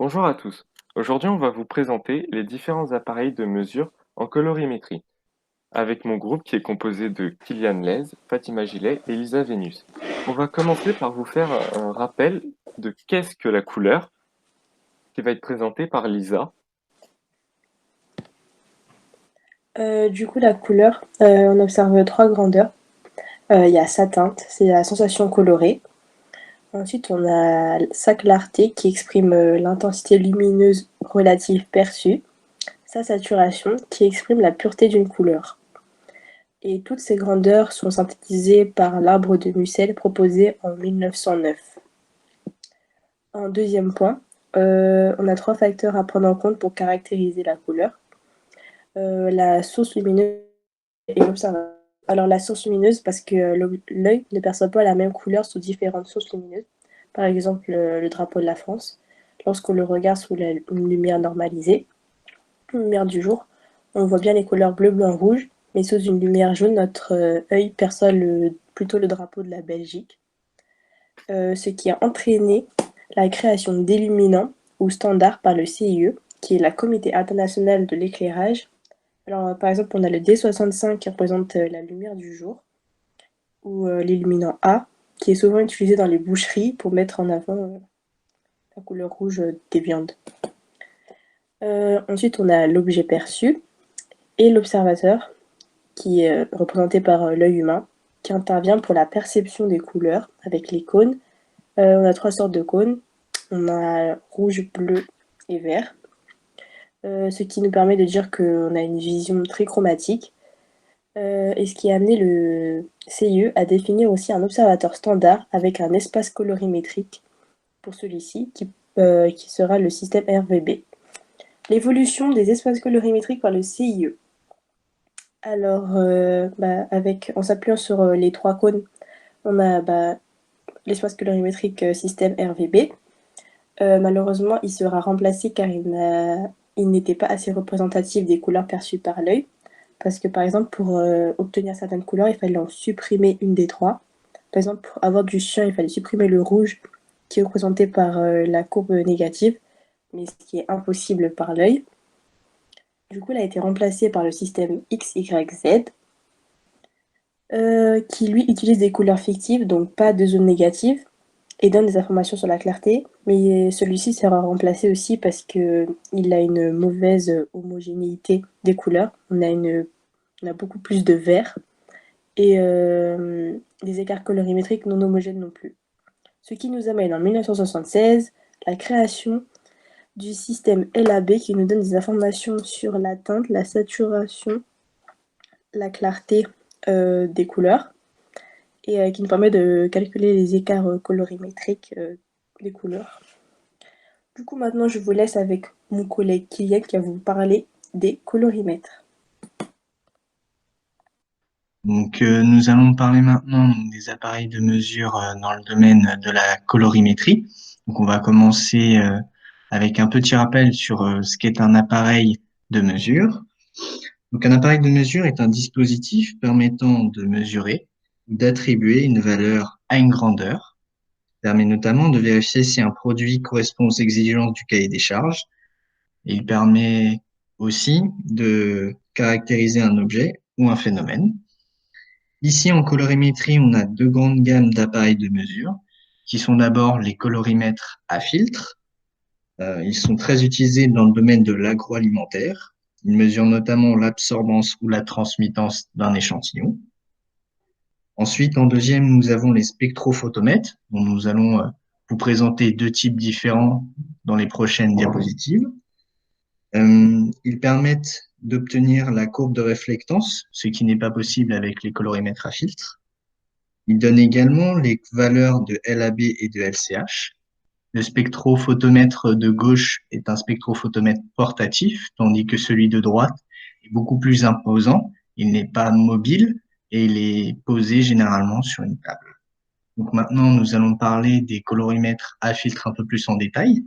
Bonjour à tous. Aujourd'hui, on va vous présenter les différents appareils de mesure en colorimétrie, avec mon groupe qui est composé de Kylian Lez, Fatima Gilet et Lisa Vénus. On va commencer par vous faire un rappel de qu'est-ce que la couleur, qui va être présentée par Lisa. La couleur, on observe trois grandeurs. Il y a sa teinte, c'est la sensation colorée. Ensuite, on a sa clarté qui exprime l'intensité lumineuse relative perçue. Sa saturation qui exprime la pureté d'une couleur. Et toutes ces grandeurs sont synthétisées par l'arbre de Mussel proposé en 1909. En deuxième point, on a trois facteurs à prendre en compte pour caractériser la couleur. La source lumineuse et l'observateur. Alors la source lumineuse, parce que l'œil ne perçoit pas la même couleur sous différentes sources lumineuses. Par exemple, le drapeau de la France, lorsqu'on le regarde sous une lumière normalisée, une lumière du jour, on voit bien les couleurs bleu, blanc, rouge, mais sous une lumière jaune, notre œil perçoit plutôt le drapeau de la Belgique, ce qui a entraîné la création d'illuminants ou standards par le CIE, qui est la Comité international de l'éclairage. Alors, par exemple, on a le D65 qui représente la lumière du jour, ou l'illuminant A, qui est souvent utilisé dans les boucheries pour mettre en avant la couleur rouge des viandes. Ensuite, on a l'objet perçu et l'observateur, qui est représenté par l'œil humain, qui intervient pour la perception des couleurs avec les cônes. On a trois sortes de cônes. On a rouge, bleu et vert, ce qui nous permet de dire qu'on a une vision très chromatique. Et ce qui a amené le CIE à définir aussi un observateur standard avec un espace colorimétrique pour celui-ci, qui sera le système RVB. L'évolution des espaces colorimétriques par le CIE. Alors, en s'appuyant sur les trois cônes, on a l'espace colorimétrique système RVB. Malheureusement, il sera remplacé car il n'était pas assez représentatif des couleurs perçues par l'œil. Parce que par exemple, pour obtenir certaines couleurs, il fallait en supprimer une des trois. Par exemple, pour avoir du chien, il fallait supprimer le rouge qui est représenté par la courbe négative, mais ce qui est impossible par l'œil. Du coup, il a été remplacé par le système XYZ, qui lui utilise des couleurs fictives, donc pas de zone négative, et donne des informations sur la clarté, mais celui-ci sera remplacé aussi parce qu'il a une mauvaise homogénéité des couleurs. On a beaucoup plus de vert et des écarts colorimétriques non homogènes non plus. Ce qui nous amène en 1976 la création du système LAB qui nous donne des informations sur la teinte, la saturation, la clarté des couleurs et qui nous permet de calculer les écarts colorimétriques des couleurs. Du coup, maintenant, je vous laisse avec mon collègue Kylian qui va vous parler des colorimètres. Nous allons parler maintenant des appareils de mesure dans le domaine de la colorimétrie. Donc, on va commencer avec un petit rappel sur ce qu'est un appareil de mesure. Donc, un appareil de mesure est un dispositif permettant de mesurer ou d'attribuer une valeur à une grandeur. Il permet notamment de vérifier si un produit correspond aux exigences du cahier des charges. Et il permet aussi de caractériser un objet ou un phénomène. Ici, en colorimétrie, on a deux grandes gammes d'appareils de mesure, qui sont d'abord les colorimètres à filtre. Ils sont très utilisés dans le domaine de l'agroalimentaire. Ils mesurent notamment l'absorbance ou la transmittance d'un échantillon. Ensuite, en deuxième, nous avons les spectrophotomètres, dont nous allons vous présenter deux types différents dans les prochaines diapositives. Ils permettent d'obtenir la courbe de réflectance, ce qui n'est pas possible avec les colorimètres à filtre. Il donne également les valeurs de LAB et de LCH. Le spectrophotomètre de gauche est un spectrophotomètre portatif, tandis que celui de droite est beaucoup plus imposant. Il n'est pas mobile et il est posé généralement sur une table. Donc maintenant, nous allons parler des colorimètres à filtre un peu plus en détail.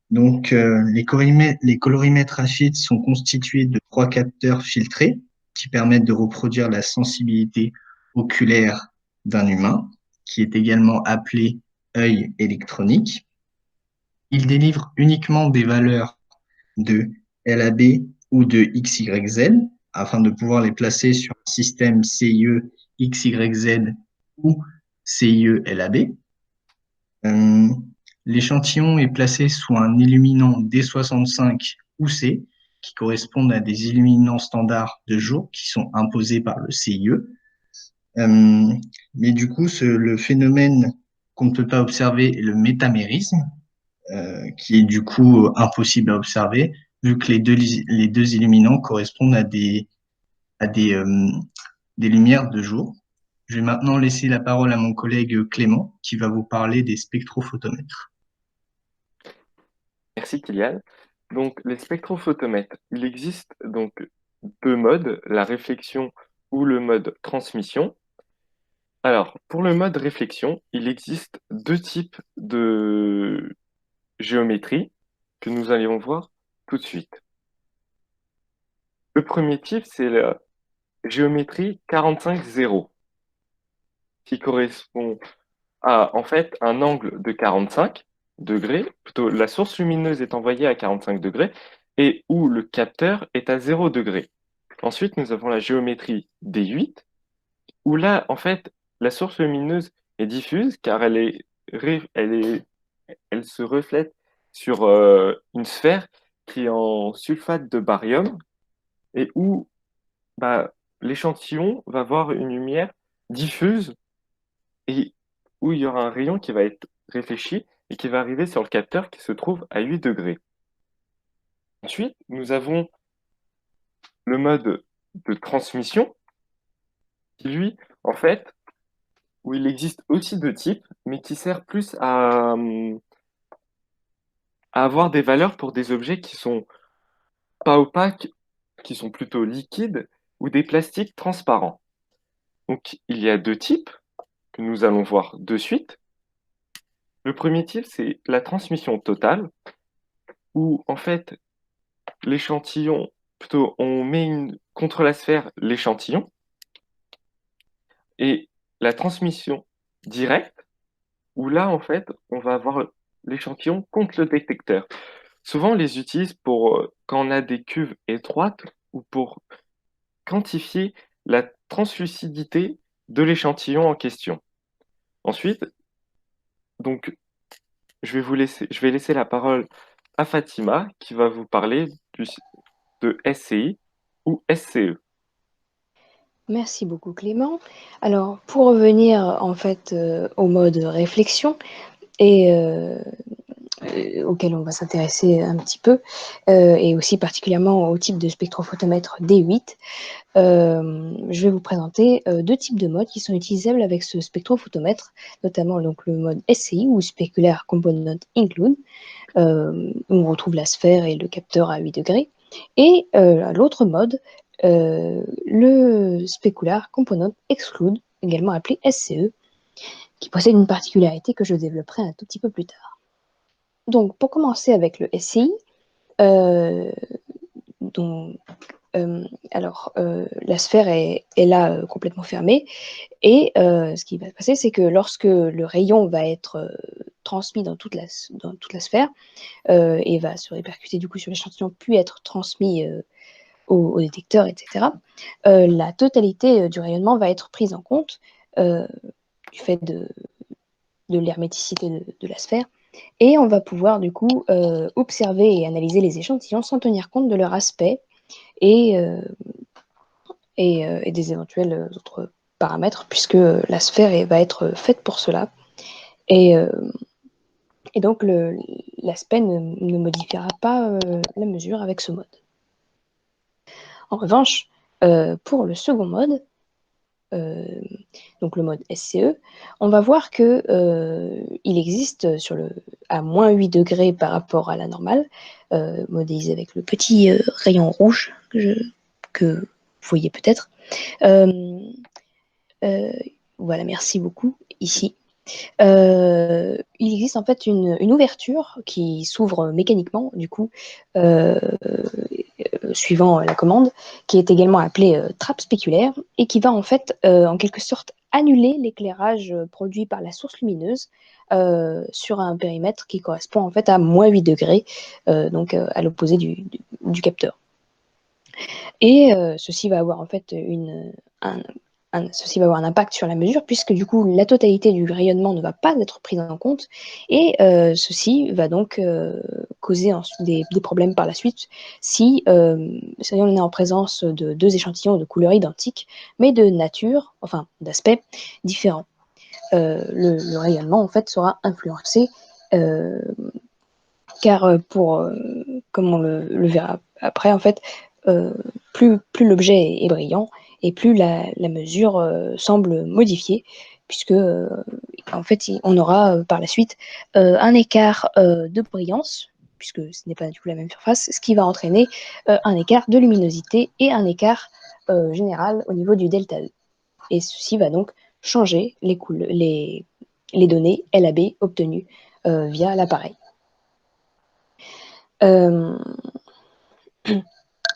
Donc, les colorimètres à filtre sont constitués de trois capteurs filtrés qui permettent de reproduire la sensibilité oculaire d'un humain, qui est également appelé œil électronique. Il délivre uniquement des valeurs de LAB ou de XYZ afin de pouvoir les placer sur un système CIE XYZ ou CIE LAB. Euh, L'échantillon est placé sous un illuminant D65 ou C qui correspondent à des illuminants standards de jour qui sont imposés par le CIE. Euh, mais du coup, le phénomène qu'on ne peut pas observer est le métamérisme, qui est du coup impossible à observer, vu que les deux illuminants correspondent à des lumières de jour. Je vais maintenant laisser la parole à mon collègue Clément, qui va vous parler des spectrophotomètres. Merci Kylian. Donc les spectrophotomètres, il existe donc deux modes, la réflexion ou le mode transmission. Alors, pour le mode réflexion, il existe deux types de géométrie que nous allons voir tout de suite. Le premier type, c'est la géométrie 45-0, qui correspond à en fait un angle de 45 degrés, plutôt la source lumineuse est envoyée à 45 degrés et où le capteur est à 0 degré. Ensuite, nous avons la géométrie D8, où là, en fait, la source lumineuse est diffuse car elle se reflète sur une sphère qui est en sulfate de barium et où bah, l'échantillon va voir une lumière diffuse et où il y aura un rayon qui va être réfléchi et qui va arriver sur le capteur qui se trouve à 8 degrés. Ensuite, nous avons le mode de transmission qui, lui, en fait, où il existe aussi deux types, mais qui sert plus à avoir des valeurs pour des objets qui sont pas opaques, qui sont plutôt liquides, ou des plastiques transparents. Donc, il y a deux types que nous allons voir de suite. Le premier type, c'est la transmission totale, où en fait, l'échantillon, plutôt, on met contre la sphère l'échantillon, et la transmission directe, où là, en fait, on va avoir l'échantillon contre le détecteur. Souvent, on les utilise pour quand on a des cuves étroites ou pour quantifier la translucidité de l'échantillon en question. Ensuite, donc, je vais laisser la parole à Fatima qui va vous parler de SCI ou SCE. Merci beaucoup Clément. Alors pour revenir en fait au mode réflexion et auquel on va s'intéresser un petit peu et aussi particulièrement au type de spectrophotomètre D8, je vais vous présenter deux types de modes qui sont utilisables avec ce spectrophotomètre, notamment donc le mode SCI ou Specular Component Include, où on retrouve la sphère et le capteur à 8 degrés, et l'autre mode, le Specular Component Exclude, également appelé SCE, qui possède une particularité que je développerai un tout petit peu plus tard. Donc, pour commencer avec le SCI, la sphère est là complètement fermée, et ce qui va se passer, c'est que lorsque le rayon va être transmis dans toute la sphère et va se répercuter du coup sur l'échantillon, puis être transmis au détecteur, etc., la totalité du rayonnement va être prise en compte du fait de l'herméticité de la sphère, et on va pouvoir du coup observer et analyser les échantillons sans tenir compte de leur aspect et des éventuels autres paramètres, puisque la sphère va être faite pour cela. Et donc, l'aspect ne modifiera pas la mesure avec ce mode. En revanche, pour le second mode, donc le mode SCE, on va voir que il existe à moins 8 degrés par rapport à la normale, modélisé avec le petit rayon rouge que vous voyez peut-être. Voilà, merci beaucoup, ici. Il existe en fait une ouverture qui s'ouvre mécaniquement, du coup, suivant la commande, qui est également appelée trappe spéculaire, et qui va en fait, en quelque sorte, annuler l'éclairage produit par la source lumineuse sur un périmètre qui correspond en fait à -8 degrés, donc à l'opposé du capteur. Et ceci va avoir en fait ceci va avoir un impact sur la mesure, puisque du coup la totalité du rayonnement ne va pas être prise en compte, et ceci va donc causer des problèmes par la suite si on est en présence de deux échantillons de couleurs identiques, mais de nature, enfin d'aspect différents. Le rayonnement en fait sera influencé, car comme on le verra après, en fait, plus l'objet est brillant et plus la mesure semble modifiée, puisque en fait, on aura par la suite un écart de brillance, puisque ce n'est pas du tout la même surface, ce qui va entraîner un écart de luminosité et un écart général au niveau du delta E. Et ceci va donc changer les données LAB obtenues via l'appareil.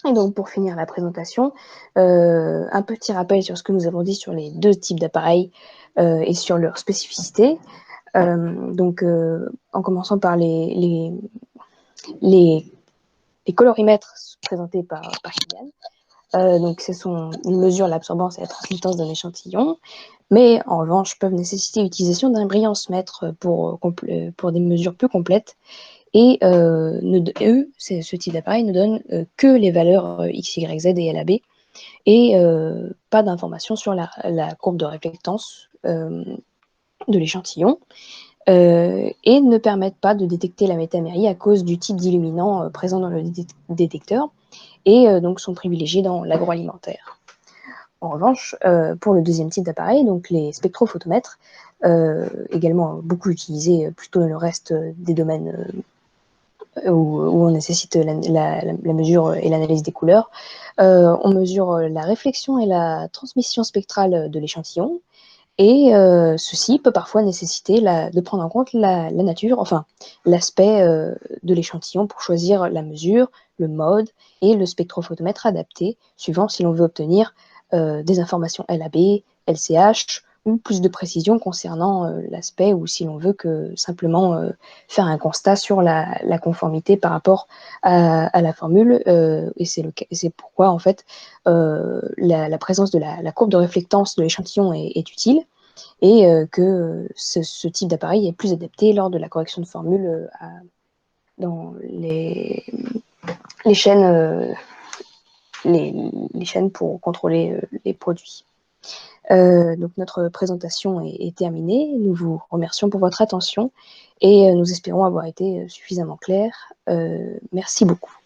Et donc, pour finir la présentation, un petit rappel sur ce que nous avons dit sur les deux types d'appareils et sur leurs spécificités. En commençant par les colorimètres présentés par Kylian. Ils mesurent l'absorbance et la transmittance d'un échantillon, mais en revanche peuvent nécessiter l'utilisation d'un brillance-mètre pour des mesures plus complètes. Et ce type d'appareil ne donne que les valeurs X, Y, Z et LAB, et pas d'informations sur la courbe de réflectance de l'échantillon, et ne permettent pas de détecter la métamérie à cause du type d'illuminant présent dans le détecteur, et donc sont privilégiés dans l'agroalimentaire. En revanche, pour le deuxième type d'appareil, donc les spectrophotomètres, également beaucoup utilisés plutôt dans le reste des domaines où on nécessite la mesure et l'analyse des couleurs, on mesure la réflexion et la transmission spectrale de l'échantillon, et ceci peut parfois nécessiter de prendre en compte la nature, enfin l'aspect de l'échantillon pour choisir la mesure, le mode et le spectrophotomètre adapté, suivant si l'on veut obtenir des informations LAB, LCH, ou plus de précision concernant l'aspect, ou si l'on veut simplement faire un constat sur la conformité par rapport à la formule, et c'est pourquoi en fait la présence de la courbe de réflectance de l'échantillon est utile, et que ce type d'appareil est plus adapté lors de la correction de formule dans les chaînes, les chaînes pour contrôler les produits. Donc notre présentation est terminée. Nous vous remercions pour votre attention et nous espérons avoir été suffisamment clairs. Merci beaucoup.